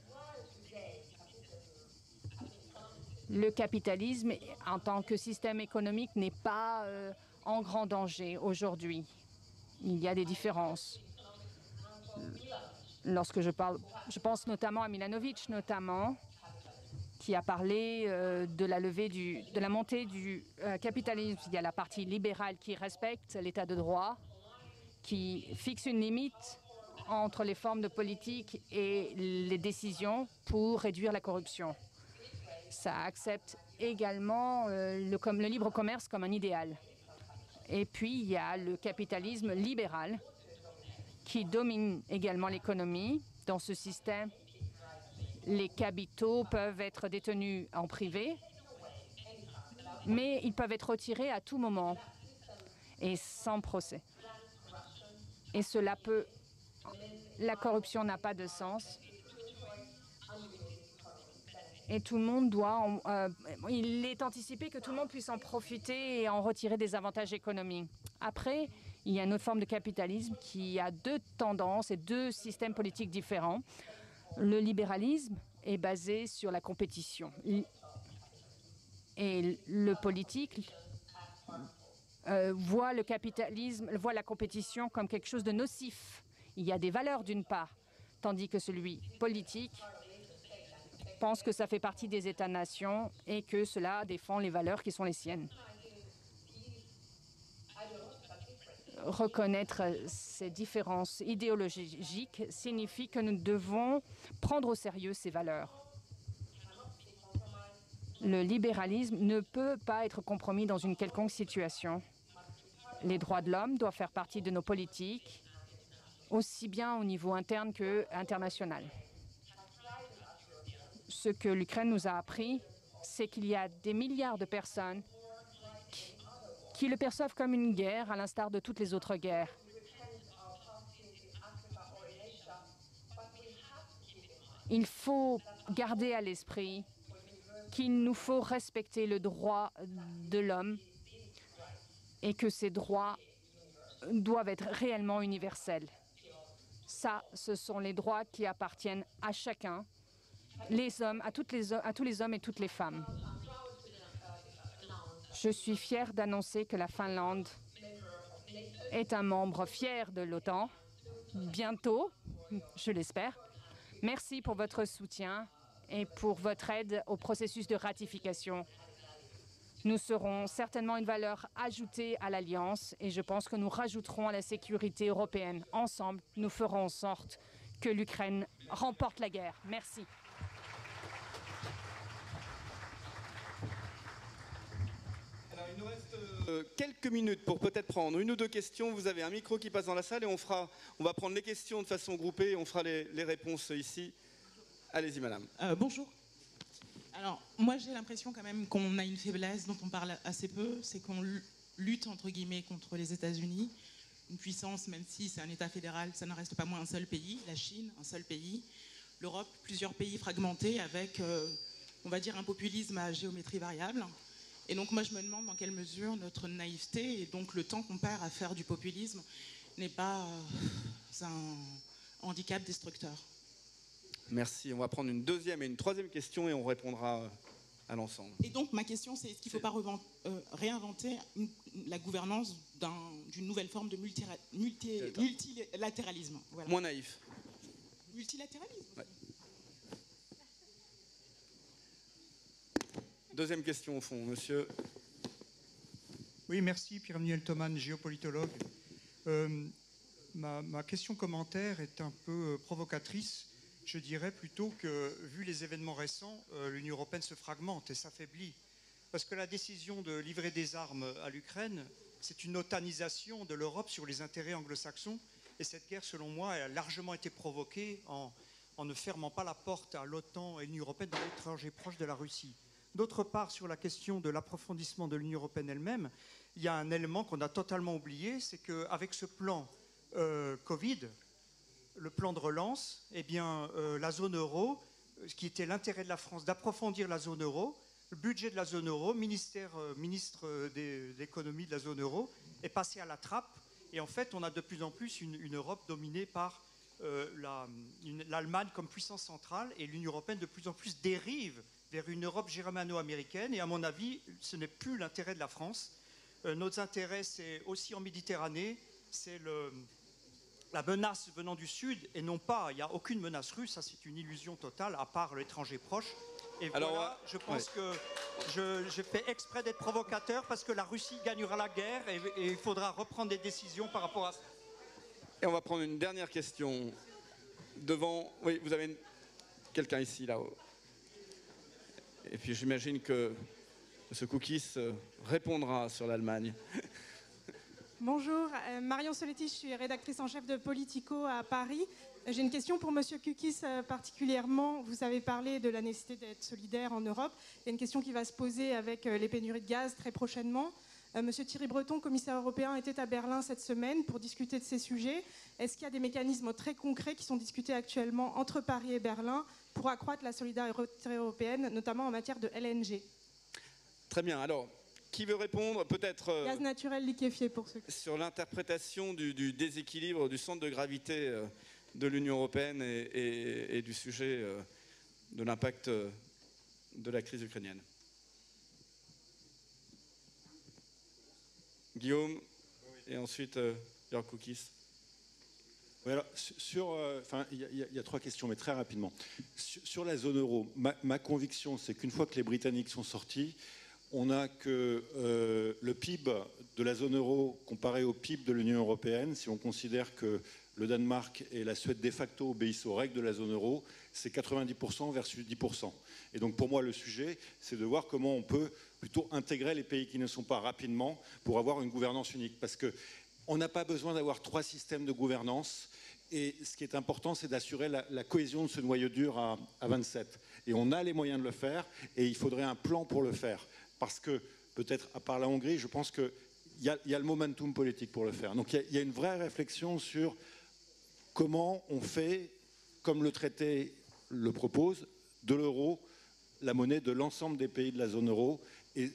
Le capitalisme, en tant que système économique, n'est pas en grand danger aujourd'hui. Il y a des différences. Lorsque je pense notamment à Milanovic, qui a parlé de la montée du capitalisme. Il y a la partie libérale qui respecte l'état de droit, qui fixe une limite entre les formes de politique et les décisions pour réduire la corruption. Ça accepte également le libre commerce comme un idéal. Et puis, il y a le capitalisme libéral qui domine également l'économie. Dans ce système, les capitaux peuvent être détenus en privé, mais ils peuvent être retirés à tout moment et sans procès. Et cela peut... La corruption n'a pas de sens. Et tout le monde doit... il est anticipé que tout le monde puisse en profiter et en retirer des avantages économiques. Après, il y a une autre forme de capitalisme qui a deux tendances et deux systèmes politiques différents. Le libéralisme est basé sur la compétition. Et le politique voit le capitalisme, voit la compétition comme quelque chose de nocif. Il y a des valeurs d'une part, tandis que celui politique pense que ça fait partie des États-nations et que cela défend les valeurs qui sont les siennes. Reconnaître ces différences idéologiques signifie que nous devons prendre au sérieux ces valeurs. Le libéralisme ne peut pas être compromis dans une quelconque situation. Les droits de l'homme doivent faire partie de nos politiques, aussi bien au niveau interne qu'international. Ce que l'Ukraine nous a appris, c'est qu'il y a des milliards de personnes qui le perçoivent comme une guerre, à l'instar de toutes les autres guerres. Il faut garder à l'esprit qu'il nous faut respecter le droit de l'homme et que ces droits doivent être réellement universels. Ça, ce sont les droits qui appartiennent à chacun, les hommes, à tous les hommes et toutes les femmes. Je suis fière d'annoncer que la Finlande est un membre fier de l'OTAN, bientôt, je l'espère. Merci pour votre soutien et pour votre aide au processus de ratification. Nous serons certainement une valeur ajoutée à l'Alliance et je pense que nous rajouterons à la sécurité européenne. Ensemble, nous ferons en sorte que l'Ukraine remporte la guerre. Merci. Alors, il nous reste quelques minutes pour peut-être prendre une ou deux questions. Vous avez un micro qui passe dans la salle et on va prendre les questions de façon groupée et on fera les réponses ici. Allez-y, madame. Bonjour. Alors, moi, j'ai l'impression quand même qu'on a une faiblesse dont on parle assez peu, c'est qu'on lutte, entre guillemets, contre les États-Unis. Une puissance, même si c'est un État fédéral, ça ne reste pas moins un seul pays. La Chine, un seul pays. L'Europe, plusieurs pays fragmentés avec, on va dire, un populisme à géométrie variable. Et donc, moi, je me demande dans quelle mesure notre naïveté et donc le temps qu'on perd à faire du populisme n'est pas un handicap destructeur. Merci. On va prendre une deuxième et une troisième question et on répondra à l'ensemble. Et donc, ma question, c'est est-ce qu'il ne faut pas réinventer la gouvernance d'une nouvelle forme de multilatéralisme? Voilà. Moins naïf. Multilatéralisme. Ouais. Deuxième question au fond, monsieur. Oui, merci. Pierre-Emmanuel Thoman, géopolitologue. Ma question commentaire est un peu provocatrice. Je dirais plutôt que, vu les événements récents, l'Union européenne se fragmente et s'affaiblit. Parce que la décision de livrer des armes à l'Ukraine, c'est une otanisation de l'Europe sur les intérêts anglo-saxons. Et cette guerre, selon moi, a largement été provoquée en ne fermant pas la porte à l'OTAN et l'Union européenne dans l'étranger proche de la Russie. D'autre part, sur la question de l'approfondissement de l'Union européenne elle-même, il y a un élément qu'on a totalement oublié, c'est qu'avec ce plan Covid, le plan de relance, eh bien, la zone euro, ce qui était l'intérêt de la France d'approfondir la zone euro, le budget de la zone euro, ministre d'économie de la zone euro, est passé à la trappe. Et en fait, on a de plus en plus une Europe dominée par l'Allemagne comme puissance centrale et l'Union européenne de plus en plus dérive vers une Europe germano-américaine. Et à mon avis, ce n'est plus l'intérêt de la France. Nos intérêts, c'est aussi en Méditerranée, c'est la menace venant du Sud, et non pas, il n'y a aucune menace russe, ça c'est une illusion totale, à part l'étranger proche. Et alors, voilà, je pense que je fais exprès d'être provocateur, parce que la Russie gagnera la guerre, et il faudra reprendre des décisions par rapport à ça. Et on va prendre une dernière question devant... Oui, vous avez quelqu'un ici, là-haut. Et puis j'imagine que ce Cookies répondra sur l'Allemagne. Bonjour, Marion Soletti, je suis rédactrice en chef de Politico à Paris. J'ai une question pour Monsieur Kukis particulièrement. Vous avez parlé de la nécessité d'être solidaire en Europe. Il y a une question qui va se poser avec les pénuries de gaz très prochainement. Monsieur Thierry Breton, commissaire européen, était à Berlin cette semaine pour discuter de ces sujets. Est-ce qu'il y a des mécanismes très concrets qui sont discutés actuellement entre Paris et Berlin pour accroître la solidarité européenne, notamment en matière de LNG? Très bien. Alors, qui veut répondre peut-être Gaz naturel liquéfié pour ceux qui... sur l'interprétation du déséquilibre du centre de gravité de l'Union européenne et du sujet de l'impact de la crise ukrainienne. Guillaume, et ensuite Jörg Koukis. Oui, alors, il y a 3 questions, mais très rapidement. Sur la zone euro, ma conviction, c'est qu'une fois que les Britanniques sont sortis, on n'a que le PIB de la zone euro comparé au PIB de l'Union européenne. Si on considère que le Danemark et la Suède de facto obéissent aux règles de la zone euro, c'est 90% versus 10%. Et donc pour moi, le sujet, c'est de voir comment on peut plutôt intégrer les pays qui ne sont pas rapidement pour avoir une gouvernance unique. Parce qu'on n'a pas besoin d'avoir 3 systèmes de gouvernance. Et ce qui est important, c'est d'assurer la cohésion de ce noyau dur à 27. Et on a les moyens de le faire, et il faudrait un plan pour le faire. Parce que, peut-être à part la Hongrie, je pense qu'il y a le momentum politique pour le faire. Donc il y a une vraie réflexion sur comment on fait, comme le traité le propose, de l'euro la monnaie de l'ensemble des pays de la zone euro, et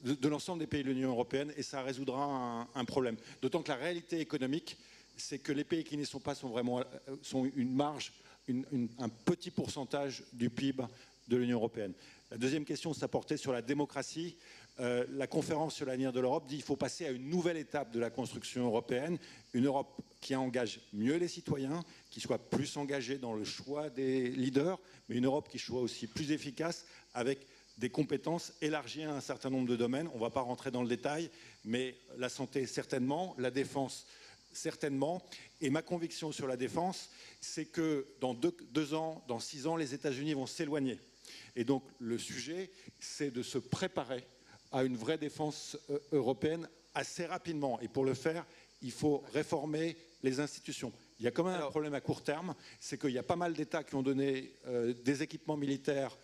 de l'ensemble des pays de l'Union européenne, et ça résoudra un problème. D'autant que la réalité économique, c'est que les pays qui n'y sont pas sont une marge, un petit pourcentage du PIB de l'Union européenne. La deuxième question, ça portait sur la démocratie. La conférence sur l'avenir de l'Europe dit qu'il faut passer à une nouvelle étape de la construction européenne, une Europe qui engage mieux les citoyens, qui soit plus engagée dans le choix des leaders, mais une Europe qui soit aussi plus efficace avec des compétences élargies à un certain nombre de domaines. On ne va pas rentrer dans le détail, mais la santé certainement, la défense certainement. Et ma conviction sur la défense, c'est que dans 2 ans, dans 6 ans, les États-Unis vont s'éloigner. Et donc le sujet, c'est de se préparer à une vraie défense européenne assez rapidement. Et pour le faire, il faut réformer les institutions. Il y a quand même un problème à court terme, c'est qu'il y a pas mal d'États qui ont donné des équipements militaires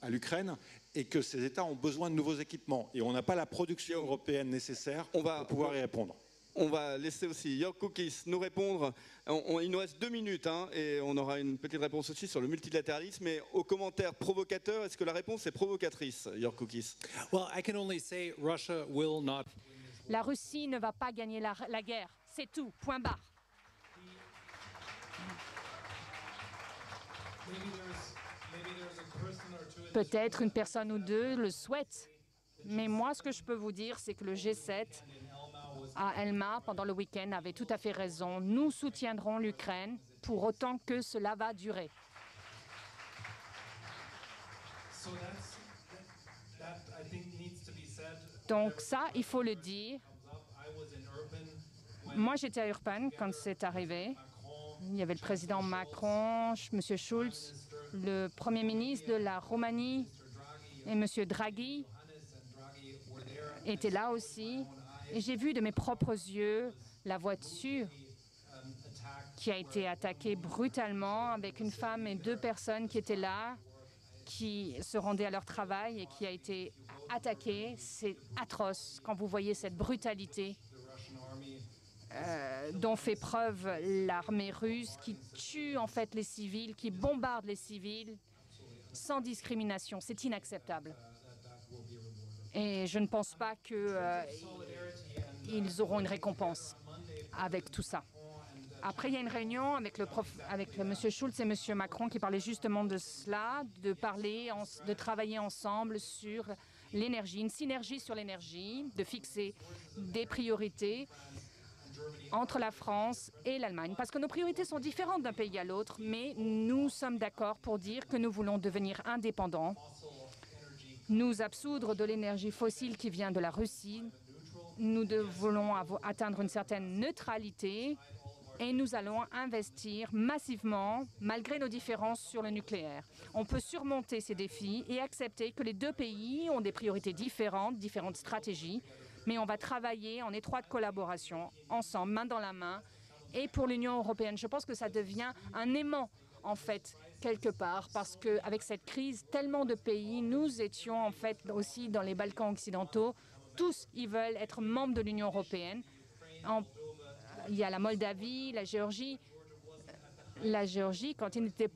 à l'Ukraine et que ces États ont besoin de nouveaux équipements. Et on n'a pas la production européenne nécessaire pour pouvoir y répondre. On va laisser aussi Jörg Koukis nous répondre. Il nous reste 2 minutes et on aura une petite réponse aussi sur le multilatéralisme. Mais aux commentaires provocateurs, est-ce que la réponse est provocatrice, Jörg Koukis? Well, I can only say Russia will not. La Russie ne va pas gagner la guerre. C'est tout, point barre. Peut-être une personne ou deux le souhaitent. Mais moi, ce que je peux vous dire, c'est que le G7 à Elma, pendant le week-end, avait tout à fait raison. Nous soutiendrons l'Ukraine pour autant que cela va durer. Donc ça, il faut le dire. Moi, j'étais à Urban quand c'est arrivé. Il y avait le président Macron, M. Schulz, le Premier ministre de la Roumanie et M. Draghi étaient là aussi. Et j'ai vu de mes propres yeux la voiture qui a été attaquée brutalement avec une femme et 2 personnes qui étaient là, qui se rendaient à leur travail et qui a été attaquée. C'est atroce quand vous voyez cette brutalité dont fait preuve l'armée russe, qui tue en fait les civils, qui bombarde les civils sans discrimination. C'est inacceptable. Et je ne pense pas qu'ils auront une récompense avec tout ça. Après, il y a une réunion avec M. Schulz et M. Macron qui parlaient justement de cela, de travailler ensemble sur l'énergie, une synergie sur l'énergie, de fixer des priorités entre la France et l'Allemagne. Parce que nos priorités sont différentes d'un pays à l'autre, mais nous sommes d'accord pour dire que nous voulons devenir indépendants, nous absoudre de l'énergie fossile qui vient de la Russie. Nous voulons atteindre une certaine neutralité et nous allons investir massivement, malgré nos différences, sur le nucléaire. On peut surmonter ces défis et accepter que les 2 pays ont des priorités différentes, différentes stratégies, mais on va travailler en étroite collaboration, ensemble, main dans la main. Et pour l'Union européenne, je pense que ça devient un aimant, en fait, quelque part, parce qu'avec cette crise, tellement de pays, nous étions en fait aussi dans les Balkans occidentaux, tous ils veulent être membres de l'Union européenne. Il y a la Moldavie, la Géorgie. La Géorgie, quand ils n'étaient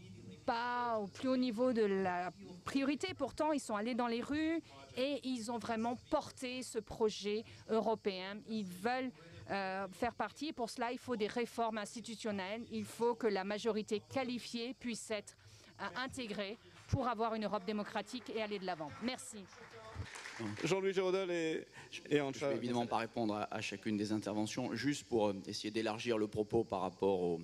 pas au plus haut niveau de la priorité. Pourtant, ils sont allés dans les rues et ils ont vraiment porté ce projet européen. Ils veulent faire partie. Pour cela, il faut des réformes institutionnelles. Il faut que la majorité qualifiée puisse être intégrée pour avoir une Europe démocratique et aller de l'avant. Merci. Jean-Louis Géraudel et Antcha. Je ne vais évidemment pas répondre à chacune des interventions, juste pour essayer d'élargir le propos par rapport aux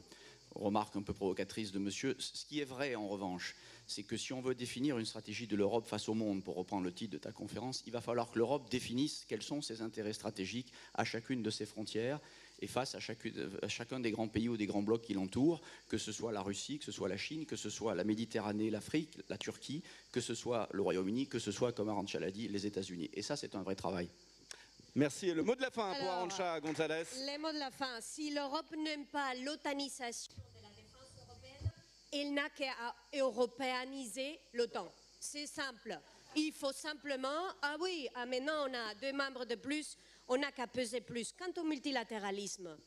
remarques un peu provocatrices de monsieur. Ce qui est vrai, en revanche, c'est que si on veut définir une stratégie de l'Europe face au monde, pour reprendre le titre de ta conférence, il va falloir que l'Europe définisse quels sont ses intérêts stratégiques à chacune de ses frontières et face à chacun des grands pays ou des grands blocs qui l'entourent, que ce soit la Russie, que ce soit la Chine, que ce soit la Méditerranée, l'Afrique, la Turquie, que ce soit le Royaume-Uni, que ce soit, comme Arantxa l'a dit, les États-Unis. Et ça, c'est un vrai travail. Merci. Et le mot de la fin pour Arantxa González. Le mot de la fin. Si l'Europe n'aime pas l'otanisation de la défense européenne, il n'a qu'à européaniser l'OTAN. C'est simple. Il faut simplement, maintenant on a 2 membres de plus, on n'a qu'à peser plus. Quant au multilatéralisme,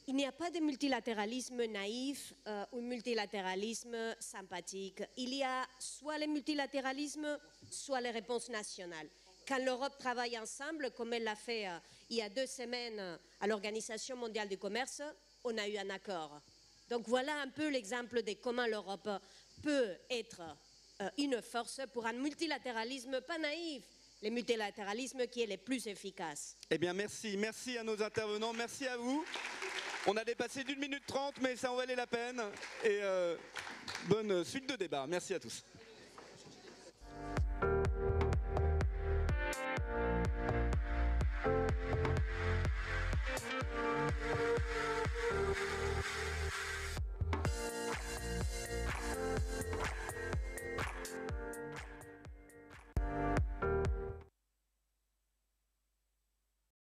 il n'y a pas de multilatéralisme naïf ou multilatéralisme sympathique. Il y a soit le multilatéralisme, soit les réponses nationales. Quand l'Europe travaille ensemble, comme elle l'a fait il y a 2 semaines à l'Organisation mondiale du commerce, on a eu un accord. Donc voilà un peu l'exemple de comment l'Europe peut être une force pour un multilatéralisme pas naïf, le multilatéralisme qui est le plus efficace. Eh bien merci, merci à nos intervenants, merci à vous. On a dépassé d'1 minute 30, mais ça en valait la peine. Et bonne suite de débat. Merci à tous.